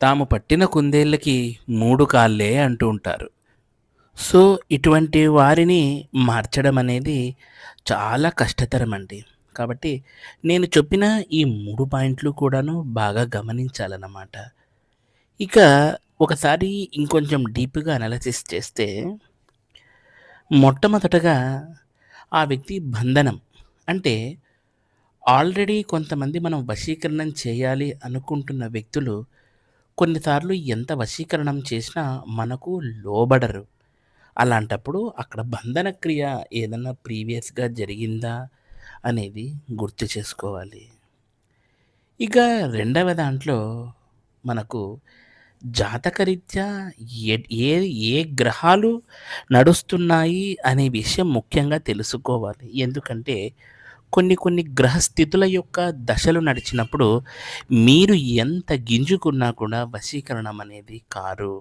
తాము పట్టిన కుందేళ్ళకి 3 కాళ్ళే అంటూ ఉంటారు. సో, ఇటువంటి వారిని మార్చడం అనేది చాలా కష్టతరమండి. కాబట్టి నేను చెప్పిన ఈ 3 పాయింట్లు కూడాను బాగా గమనించాలన్నమాట. ఇక ఒకసారి ఇంకొంచెం డీప్‌గా అనాలిసిస్ చేస్తే మొట్టమొదటగా ఆ వ్యక్తి బంధనం. అంటే ఆల్రెడీ కొంతమంది మనం వశీకరణం చేయాలి అనుకుంటున్న వ్యక్తులు కొన్నిసార్లు ఎంత వశీకరణం చేసినా మనకు లోబడరు. అలాంటప్పుడు అక్కడ బంధన క్రియ ఏదన్నా ప్రీవియస్‌గా జరిగిందా అనేది గుర్తు చేసుకోవాలి. ఇక రెండవ దాంట్లో మనకు జాతకరీత్యా ఏ ఏ గ్రహాలు నడుస్తున్నాయి అనే విషయం ముఖ్యంగా తెలుసుకోవాలి. ఎందుకంటే కొన్ని కొన్ని గ్రహస్థితుల యొక్క దశలు నడిచినప్పుడు మీరు ఎంత గింజుకున్నా కూడా వశీకరణం అనేది కారు.